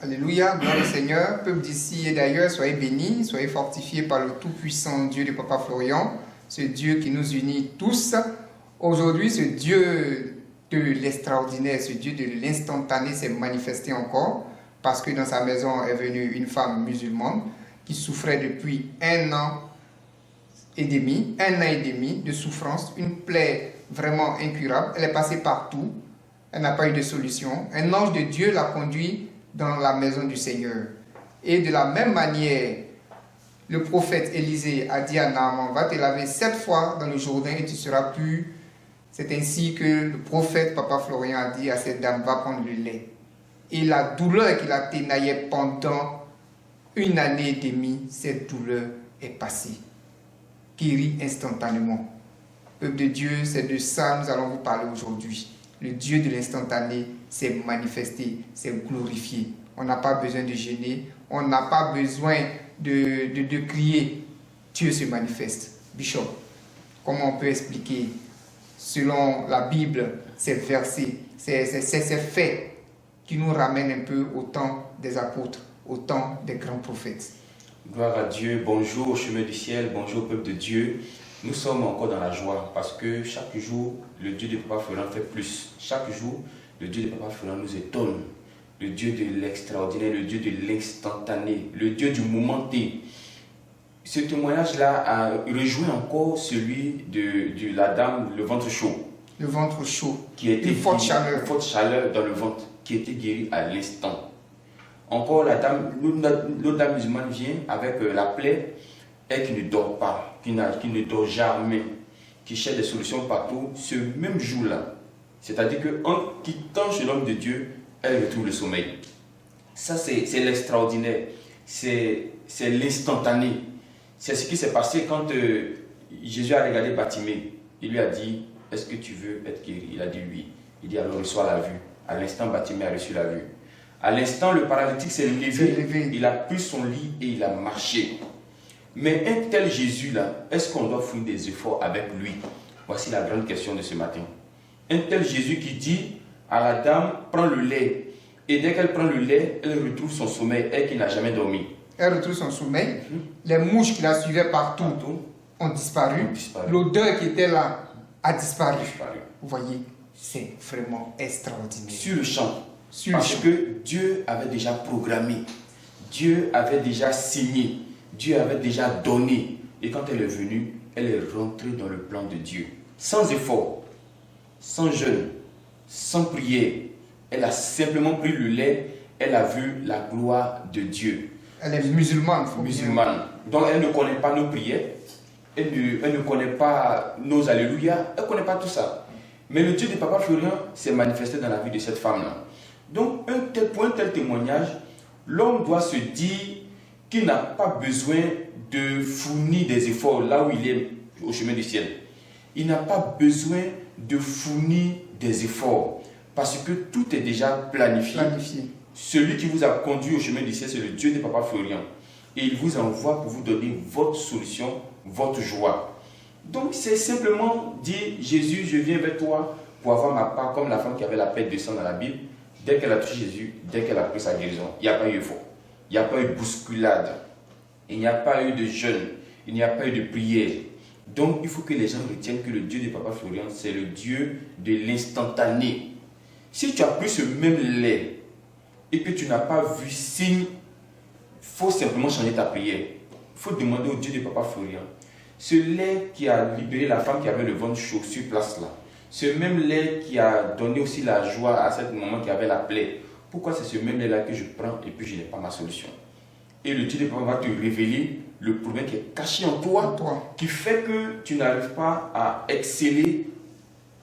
Alléluia, gloire au Seigneur. Peuple d'ici et d'ailleurs, soyez bénis, soyez fortifiés par le tout-puissant Dieu de Papa Florian, ce Dieu qui nous unit tous. Aujourd'hui, ce Dieu de l'extraordinaire, ce Dieu de l'instantané s'est manifesté encore parce que dans sa maison est venue une femme musulmane qui souffrait depuis un an et demi de souffrance, une plaie vraiment incurable. Elle est passée partout, elle n'a pas eu de solution. Un ange de Dieu l'a conduit dans la maison du Seigneur. Et de la même manière, le prophète Élisée a dit à Naaman, va te laver 7 fois dans le Jourdain et tu seras pur. C'est ainsi que le prophète Papa Florian a dit à cette dame, va prendre le lait. Et la douleur qui la ténaillait pendant 1 année et demie, cette douleur est passée. Guérie instantanément. Peuple de Dieu, c'est de ça que nous allons vous parler aujourd'hui. Le Dieu de l'instantané s'est manifesté, s'est glorifié. On n'a pas besoin de gêner, on n'a pas besoin de crier. Dieu se manifeste. Bishop, comment on peut expliquer, selon la Bible, ces versets, ces faits qui nous ramènent un peu au temps des apôtres, au temps des grands prophètes? Gloire à Dieu, bonjour au chemin du ciel, bonjour au peuple de Dieu. Nous sommes encore dans la joie parce que chaque jour, le Dieu de Papa Florian fait plus. Chaque jour, le Dieu de Papa Florian nous étonne. Le Dieu de l'extraordinaire, le Dieu de l'instantané, le Dieu du moment T. Ce témoignage-là a rejoint encore celui de la dame, le ventre chaud. Le ventre chaud, qui était une forte chaleur. Une forte chaleur dans le ventre, qui était guérie à l'instant. Encore la dame, l'autre dame musulmane vient avec la plaie et qui ne dort pas, qui ne dort jamais, qui cherche des solutions partout, ce même jour-là. C'est-à-dire qu'en quittant chez l'homme de Dieu, elle retrouve le sommeil. Ça, c'est l'extraordinaire, c'est l'instantané. C'est ce qui s'est passé quand Jésus a regardé Bartimée. Il lui a dit, est-ce que tu veux être guéri? Il a dit oui. Il dit, alors reçois la vue. À l'instant, Bartimée a reçu la vue. À l'instant, le paralytique s'est levé, il a pris son lit et il a marché. Mais un tel Jésus-là, est-ce qu'on doit fournir des efforts avec lui? Voici la grande question de ce matin. Un tel Jésus qui dit à la dame, prends le lait. Et dès qu'elle prend le lait, elle retrouve son sommeil, elle qui n'a jamais dormi. Elle retrouve son sommeil. Les mouches qui la suivaient partout ont disparu. L'odeur qui était là a disparu. Vous voyez, c'est vraiment extraordinaire. Sur le champ. Parce que Dieu avait déjà programmé, Dieu avait déjà signé, Dieu avait déjà donné. Et quand elle est venue, elle est rentrée dans le plan de Dieu. Sans effort, sans jeûne, sans prière. Elle a simplement pris le lait, elle a vu la gloire de Dieu. Elle est musulmane. Musulmane. Donc elle ne connaît pas nos prières, elle ne connaît pas nos alléluia, elle ne connaît pas tout ça. Mais le Dieu de Papa Florian s'est manifesté dans la vie de cette femme-là. Donc, pour un tel témoignage, l'homme doit se dire qu'il n'a pas besoin de fournir des efforts là où il est au chemin du ciel. Il n'a pas besoin de fournir des efforts parce que tout est déjà planifié. Celui qui vous a conduit au chemin du ciel, c'est le Dieu de Papa Florian. Et il vous envoie pour vous donner votre solution, votre joie. Donc, c'est simplement dire, Jésus, je viens vers toi pour avoir ma part, comme la femme qui avait la perte de sang dans la Bible. Dès qu'elle a touché Jésus, dès qu'elle a pris sa guérison, il n'y a pas eu effort, il n'y a pas eu de bousculade, il n'y a pas eu de jeûne, il n'y a pas eu de prière. Donc, il faut que les gens retiennent que le Dieu de Papa Florian, c'est le Dieu de l'instantané. Si tu as pris ce même lait et que tu n'as pas vu signe, il faut simplement changer ta prière. Il faut demander au Dieu de Papa Florian. Ce lait qui a libéré la femme qui avait le ventre chaud sur place là, ce même lait qui a donné aussi la joie à ce moment qui avait la plaie. Pourquoi c'est ce même lait-là que je prends et puis je n'ai pas ma solution? Et le Dieu de Papa va te révéler le problème qui est caché en toi, qui fait que tu n'arrives pas à exceller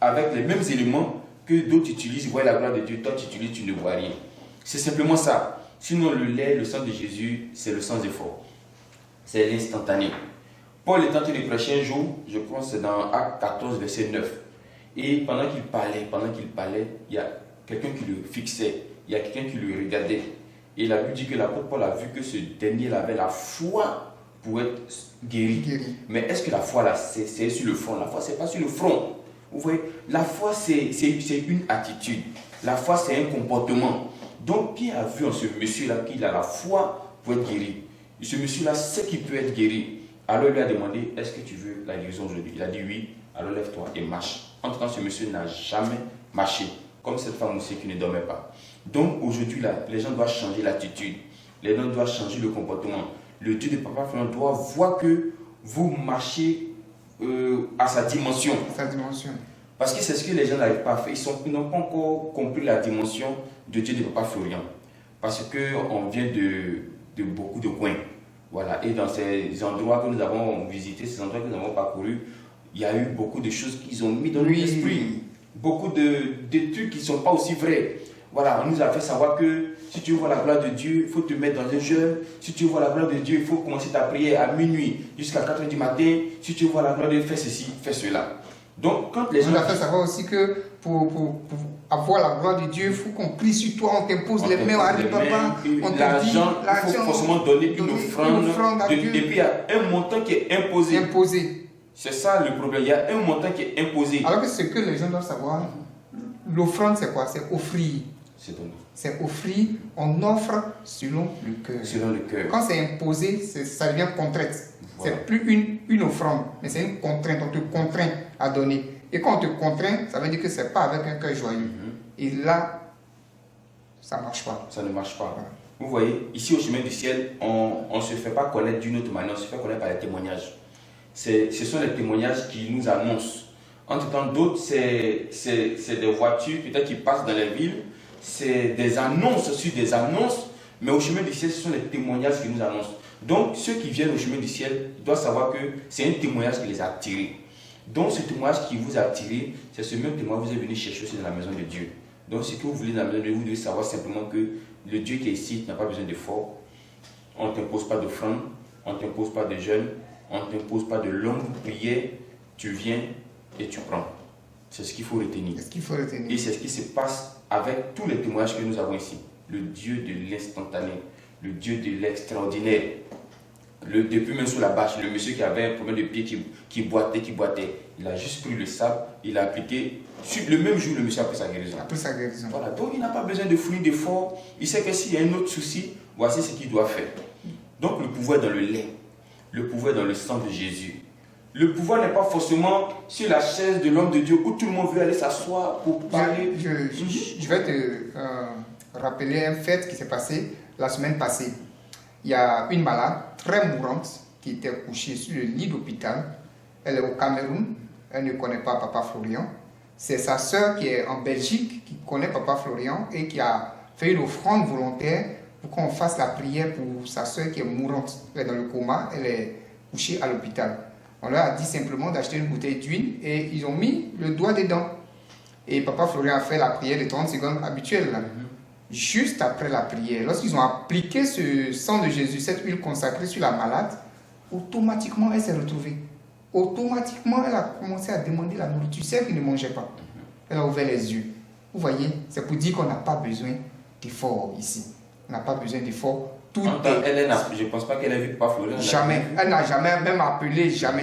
avec les mêmes éléments que d'autres utilisent. Voyez la gloire de Dieu, toi tu utilises, tu ne vois rien. C'est simplement ça. Sinon le lait, le sang de Jésus, c'est le sans effort. C'est l'instantané. Paul est en train de prêcher un jour, je crois que c'est dans Acte 14, verset 9. Et pendant qu'il parlait, il y a quelqu'un qui le fixait, il y a quelqu'un qui le regardait. Et la Bible dit que l'apôtre Paul a vu que ce dernier avait la foi pour être guéri. Mais est-ce que la foi là, c'est sur le front? La foi, c'est pas sur le front. Vous voyez, la foi, c'est une attitude. La foi, c'est un comportement. Donc, qui a vu en ce monsieur-là qu'il a la foi pour être guéri? Et ce monsieur-là sait qu'il peut être guéri. Alors, il lui a demandé, est-ce que tu veux la guérison aujourd'hui? Il a dit oui. Alors, lève-toi et marche. Entre-temps, ce monsieur n'a jamais marché. Comme cette femme aussi qui ne dormait pas. Donc, aujourd'hui, là, les gens doivent changer l'attitude. Les gens doivent changer le comportement. Le Dieu de Papa Florian doit voir que vous marchez à sa dimension. Sa dimension. Parce que c'est ce que les gens n'arrivent pas à faire. Ils n'ont pas encore compris la dimension de Dieu de Papa Florian. Parce qu'on vient de beaucoup de coins. Voilà. Et dans ces endroits que nous avons visités, ces endroits que nous avons parcourus, il y a eu beaucoup de choses qu'ils ont mis dans notre esprit. Beaucoup de trucs qui ne sont pas aussi vrais. Voilà, on nous a fait savoir que si tu veux voir la gloire de Dieu, il faut te mettre dans un jeûne. Si tu veux voir la gloire de Dieu, il faut commencer ta prière à minuit jusqu'à 4 h du matin. Si tu veux voir la gloire de Dieu, fais ceci, fais cela. Donc, quand les gens... On nous a fait savoir aussi que pour avoir la gloire de Dieu, il faut qu'on prie sur toi, on t'impose les mains, allez papa, on te dit l'argent, il faut forcément donner une offrande à Dieu. Et puis il y a un montant qui est imposé. C'est ça le problème, il y a un montant qui est imposé. Alors que ce que les gens doivent savoir, l'offrande c'est quoi? C'est offrir. C'est offrir, on offre selon le cœur. Selon le cœur. Quand c'est imposé, ça devient contrainte. Voilà. C'est plus une offrande, mais c'est une contrainte. On te contraint à donner. Et quand on te contraint, ça veut dire que ce n'est pas avec un cœur joyeux. Et là, ça ne marche pas. Ça ne marche pas. Voilà. Vous voyez, ici au chemin du ciel, on ne se fait pas connaître d'une autre manière, on se fait connaître par les témoignages. Ce sont les témoignages qui nous annoncent. Entre temps, d'autres, c'est des voitures peut-être qui passent dans les villes. C'est des annonces sur des annonces, mais au chemin du ciel, ce sont les témoignages qui nous annoncent. Donc, ceux qui viennent au chemin du ciel doivent savoir que c'est un témoignage qui les a attirés. Donc, ce témoignage qui vous a attiré, c'est ce même témoignage que vous êtes venu chercher aussi dans la maison de Dieu. Donc, ce que vous voulez dans la maison de Dieu, vous devez savoir simplement que le Dieu qui est ici n'a pas besoin d'efforts. On ne t'impose pas d'offrande, on ne t'impose pas de jeûne, on ne t'impose pas de longues prières. Tu viens et tu prends. C'est ce qu'il faut retenir. Et c'est ce qui se passe avec tous les témoignages que nous avons ici. Le Dieu de l'instantané, le Dieu de l'extraordinaire. Depuis même sous la bâche, le monsieur qui avait un problème de pied qui boitait, il a juste pris le sable, il a appliqué. Le même jour, le monsieur a pris sa guérison. Voilà. Donc il n'a pas besoin de fournir d'efforts. Il sait que s'il y a un autre souci, voici ce qu'il doit faire. Donc le pouvoir est dans le lait, le pouvoir est dans le sang de Jésus. Le pouvoir n'est pas forcément sur la chaise de l'homme de Dieu où tout le monde veut aller s'asseoir pour parler. Je vais te rappeler un fait qui s'est passé la semaine passée. Il y a une malade très mourante qui était couchée sur le lit d'hôpital. Elle est au Cameroun. Elle ne connaît pas Papa Florian. C'est sa sœur qui est en Belgique qui connaît Papa Florian et qui a fait une offrande volontaire pour qu'on fasse la prière pour sa sœur qui est mourante. Elle est dans le coma. Elle est couchée à l'hôpital. On leur a dit simplement d'acheter une bouteille d'huile et ils ont mis le doigt dedans. Et Papa Florian a fait la prière de 30 secondes habituelle. Là. Juste après la prière, lorsqu'ils ont appliqué ce sang de Jésus, cette huile consacrée sur la malade, automatiquement elle s'est retrouvée. Automatiquement elle a commencé à demander la nourriture. Celle qui ne mangeait pas. Elle a ouvert les yeux. Vous voyez, c'est pour dire qu'on n'a pas besoin d'efforts ici. On n'a pas besoin d'efforts. Je ne pense pas qu'elle ait vu Papa Florian. Jamais. Elle n'a jamais même appelé, jamais.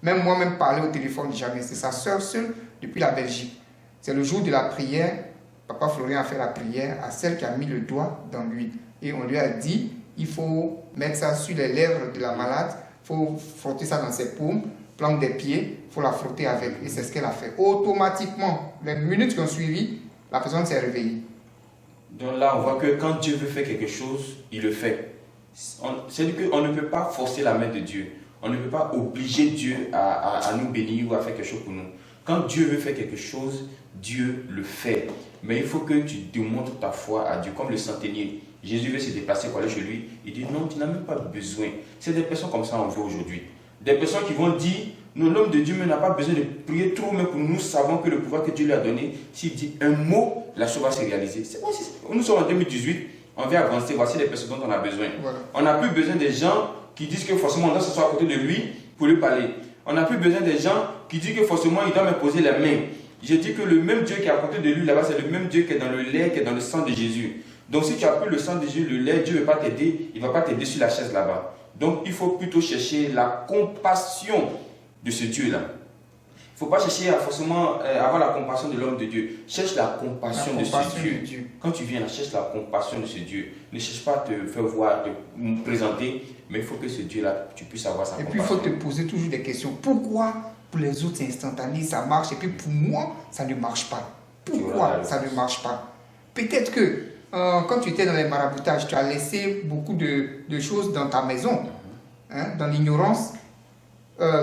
Même moi-même parler au téléphone, jamais. C'est sa soeur seule depuis la Belgique. C'est le jour de la prière. Papa Florian a fait la prière à celle qui a mis le doigt dans l'huile. Et on lui a dit, il faut mettre ça sur les lèvres de la malade, il faut frotter ça dans ses paumes, planque des pieds, il faut la frotter avec. Et c'est ce qu'elle a fait. Automatiquement, les minutes qui ont suivi, la personne s'est réveillée. Donc là, on voit que quand Dieu veut faire quelque chose, il le fait. C'est-à-dire qu'on ne peut pas forcer la main de Dieu. On ne peut pas obliger Dieu à nous bénir ou à faire quelque chose pour nous. Quand Dieu veut faire quelque chose, Dieu le fait. Mais il faut que tu démontres ta foi à Dieu. Comme le centenier, Jésus veut se déplacer pour aller chez lui. Il dit non, tu n'as même pas besoin. C'est des personnes comme ça qu'on veut aujourd'hui. Des personnes qui vont dire, non, l'homme de Dieu n'a pas besoin de prier trop, mais pour nous savons que le pouvoir que Dieu lui a donné, s'il dit un mot, la chose va se réaliser. C'est bon, nous sommes en 2018, on vient avancer, voici les personnes dont on a besoin. Voilà. On n'a plus besoin des gens qui disent que forcément on doit s'asseoir à côté de lui pour lui parler. On n'a plus besoin des gens qui disent que forcément il doit me poser les mains. Je dis que le même Dieu qui est à côté de lui là-bas, c'est le même Dieu qui est dans le lait, qui est dans le sang de Jésus. Donc si tu as pris le sang de Jésus, le lait, Dieu ne va pas t'aider, il ne va pas t'aider sur la chaise là-bas. Donc il faut plutôt chercher la compassion de ce Dieu-là. Il faut pas chercher à forcément avoir la compassion de l'homme de Dieu. Cherche la compassion de ce Dieu. Quand tu viens là, cherche la compassion de ce Dieu. Ne cherche pas à te faire voir, te présenter, mais il faut que ce Dieu-là, tu puisses avoir sa compassion. Et puis il faut te poser toujours des questions. Pourquoi pour les autres c'est instantané, ça marche, et puis pour moi, ça ne marche pas? Pourquoi ça ne marche pas? Peut-être que quand tu étais dans les maraboutages, tu as laissé beaucoup de choses dans ta maison, hein, dans l'ignorance.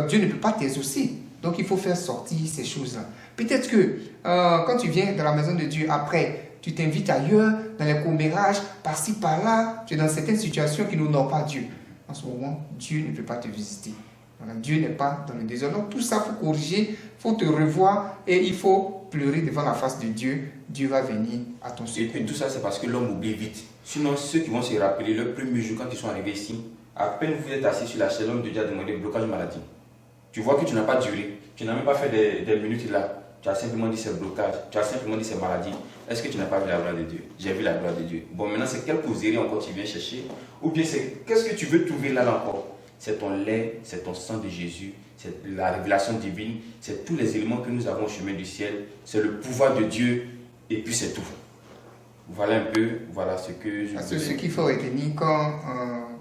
Dieu ne peut pas t'exaucer. Donc il faut faire sortir ces choses-là. Peut-être que quand tu viens dans la maison de Dieu, après, tu t'invites ailleurs, dans les commérages, par-ci, par-là, tu es dans certaines situations qui n'honorent pas Dieu. En ce moment, Dieu ne peut pas te visiter. Voilà, Dieu n'est pas dans le désordre. Donc tout ça, il faut corriger, il faut te revoir et il faut pleurer devant la face de Dieu. Dieu va venir à ton secours. Et puis tout ça, c'est parce que l'homme oublie vite. Sinon, ceux qui vont se rappeler, le premier jour, quand ils sont arrivés ici, à peine vous êtes assis sur la chaise, l'homme de Dieu a demandé blocage maladie. Tu vois que tu n'as pas duré. Tu n'as même pas fait des minutes là. Tu as simplement dit c'est blocage. Tu as simplement dit c'est maladie. Est-ce que tu n'as pas vu la gloire de Dieu? J'ai vu la gloire de Dieu. Bon, maintenant, c'est quelle causerie encore tu viens chercher? Ou bien c'est qu'est-ce que tu veux trouver là encore? C'est ton lait, c'est ton sang de Jésus, c'est la révélation divine, c'est tous les éléments que nous avons au chemin du ciel, c'est le pouvoir de Dieu, et puis c'est tout. Voilà un peu, voilà ce que je Parce que ce qu'il faut retenir quand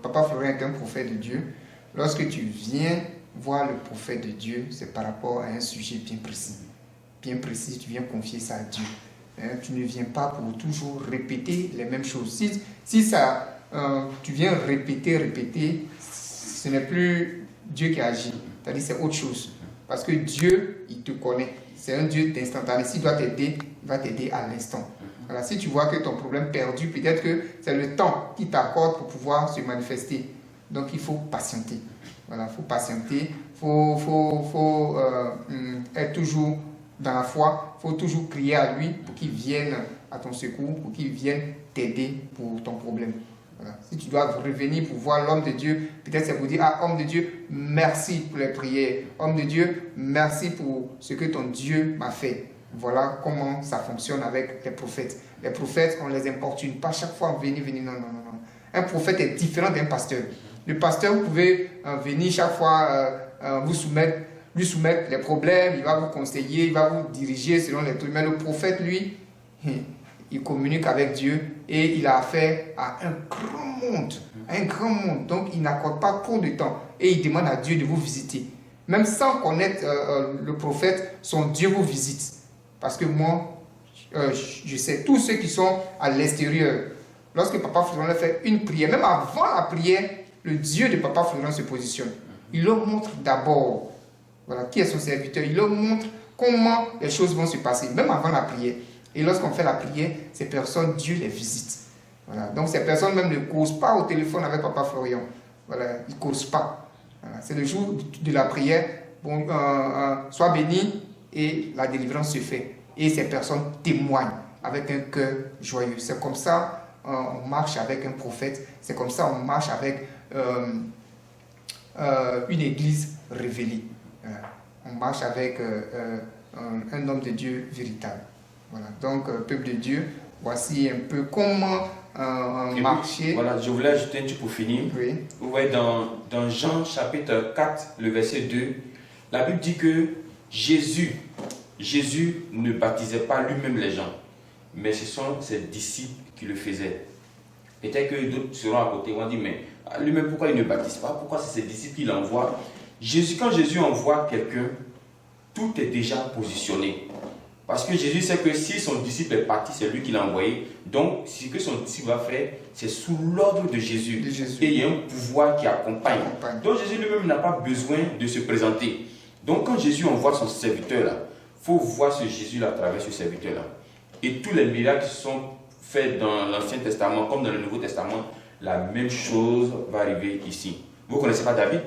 Papa Florent est un prophète de Dieu, lorsque tu viens voir le prophète de Dieu, c'est par rapport à un sujet bien précis. Bien précis, tu viens confier ça à Dieu. Hein, tu ne viens pas pour toujours répéter les mêmes choses. Si ça, tu viens répéter, ce n'est plus Dieu qui agit. C'est-à-dire c'est autre chose. Parce que Dieu, il te connaît. C'est un Dieu d'instantané. S'il doit t'aider, il va t'aider à l'instant. Voilà, si tu vois que ton problème perdu, peut-être que c'est le temps qu'il t'accorde pour pouvoir se manifester. Donc il faut patienter. Voilà, il faut patienter. Il faut être toujours dans la foi. Il faut toujours crier à lui pour qu'il vienne à ton secours, pour qu'il vienne t'aider pour ton problème. Voilà. Si tu dois revenir pour voir l'homme de Dieu, peut-être c'est pour dire, ah, homme de Dieu, merci pour les prières. Homme de Dieu, merci pour ce que ton Dieu m'a fait. Voilà comment ça fonctionne avec les prophètes. Les prophètes, on ne les importune pas chaque fois, venez, non. Un prophète est différent d'un pasteur. Le pasteur, vous pouvez venir chaque fois lui soumettre les problèmes, il va vous conseiller, il va vous diriger selon les trucs. Mais le prophète, lui, il communique avec Dieu et il a affaire à un grand monde. Donc, il n'accorde pas trop de temps et il demande à Dieu de vous visiter. Même sans connaître le prophète, son Dieu vous visite. Parce que moi, je sais, tous ceux qui sont à l'extérieur, lorsque Papa Florent fait une prière, même avant la prière, le Dieu de Papa Florent se positionne. Il leur montre d'abord, voilà, qui est son serviteur. Il leur montre comment les choses vont se passer, même avant la prière. Et lorsqu'on fait la prière, ces personnes, Dieu les visite. Voilà. Donc ces personnes même ne causent pas au téléphone avec Papa Florent. Voilà, ils ne causent pas. Voilà. C'est le jour de la prière. Bon, sois béni et la délivrance se fait. Et ces personnes témoignent avec un cœur joyeux. C'est comme ça on marche avec un prophète. C'est comme ça on marche avec une église révélée. On marche avec un homme de Dieu véritable. Voilà. Donc, peuple de Dieu, voici un peu comment marcher. Voilà, je voulais ajouter un truc pour finir. Oui. Vous voyez dans Jean chapitre 4, le verset 2, la Bible dit que Jésus ne baptisait pas lui-même les gens, mais ce sont ses disciples qui le faisaient. Peut-être que d'autres seront à côté, vont dire, mais lui-même, pourquoi il ne baptise pas? Pourquoi c'est ses disciples qui l'envoient? Quand Jésus envoie quelqu'un, tout est déjà positionné. Parce que Jésus sait que si son disciple est parti, c'est lui qui l'a envoyé. Donc, ce que son disciple va faire, c'est sous l'ordre de Jésus. Et il y a un pouvoir qui accompagne. Donc, Jésus lui-même n'a pas besoin de se présenter. Donc, quand Jésus envoie son serviteur-là, il faut voir ce Jésus-là à travers ce serviteur-là. Et tous les miracles qui sont faits dans l'Ancien Testament, comme dans le Nouveau Testament, la même chose va arriver ici. Vous ne connaissez pas David?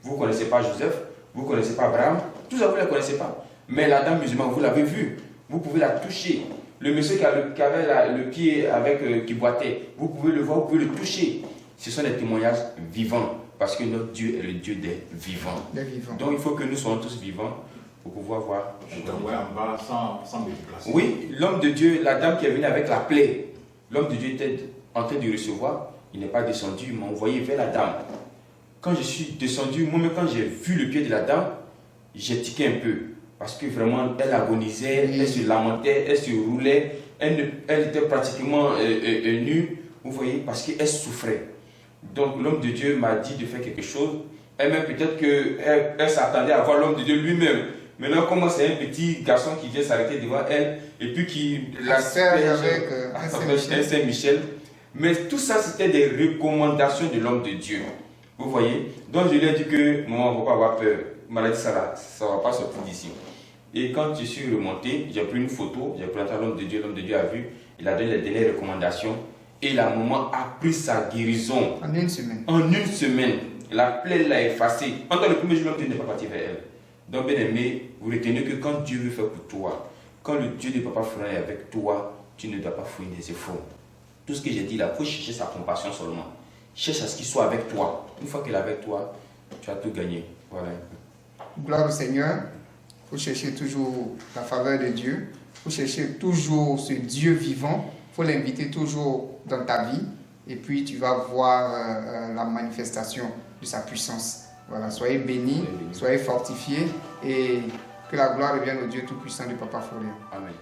Vous ne connaissez pas Joseph? Vous ne connaissez pas Abraham? Tout ça, vous ne les connaissez pas. Mais la dame musulmane, vous l'avez vue. Vous pouvez la toucher. Le monsieur qui avait le pied qui boitait, vous pouvez le voir, vous pouvez le toucher. Ce sont des témoignages vivants. Parce que notre Dieu est le Dieu des vivants. Donc il faut que nous soyons tous vivants pour pouvoir voir. Je t'envoie en bas sans me déplacer. Oui, l'homme de Dieu, la dame qui est venue avec la plaie, l'homme de Dieu était en train de recevoir. Il n'est pas descendu, il m'a envoyé vers la dame. Quand je suis descendu, moi-même quand j'ai vu le pied de la dame, j'ai tiqué un peu. parce que vraiment, elle agonisait, elle se lamentait, elle se roulait, elle était pratiquement nue, vous voyez, parce qu'elle souffrait. Donc l'homme de Dieu m'a dit de faire quelque chose. Elle-même, peut-être qu'elle s'attendait à voir l'homme de Dieu lui-même. Maintenant, comment c'est un petit garçon qui vient s'arrêter devant elle et puis qui la serge avec un Saint-Michel. Mais tout ça, c'était des recommandations de l'homme de Dieu. Vous voyez? Donc je lui ai dit que, maman, il ne faut pas avoir peur. Il m'a dit, ça ne va pas sortir d'ici. Et quand je suis remonté, j'ai pris une photo, j'ai présenté à l'homme de Dieu a vu, il a donné les dernières recommandations. Et la maman a pris sa guérison. En une semaine. En une semaine. La plaie l'a effacée. Pendant le premier jour, l'homme de Dieu n'est pas parti vers elle. Donc, bien aimé, vous retenez que quand Dieu veut faire pour toi, quand le Dieu de Papa Florian est avec toi, tu ne dois pas fouiller des efforts. Tout ce que j'ai dit là, il faut chercher sa compassion seulement. Cherche à ce qu'il soit avec toi. Une fois qu'il est avec toi, tu as tout gagné. Voilà. Gloire au Seigneur. Il faut chercher toujours la faveur de Dieu. Il faut chercher toujours ce Dieu vivant. Il faut l'inviter toujours dans ta vie. Et puis tu vas voir la manifestation de sa puissance. Voilà, soyez bénis, soyez fortifiés et que la gloire revienne au Dieu Tout-Puissant de Papa Florian. Amen.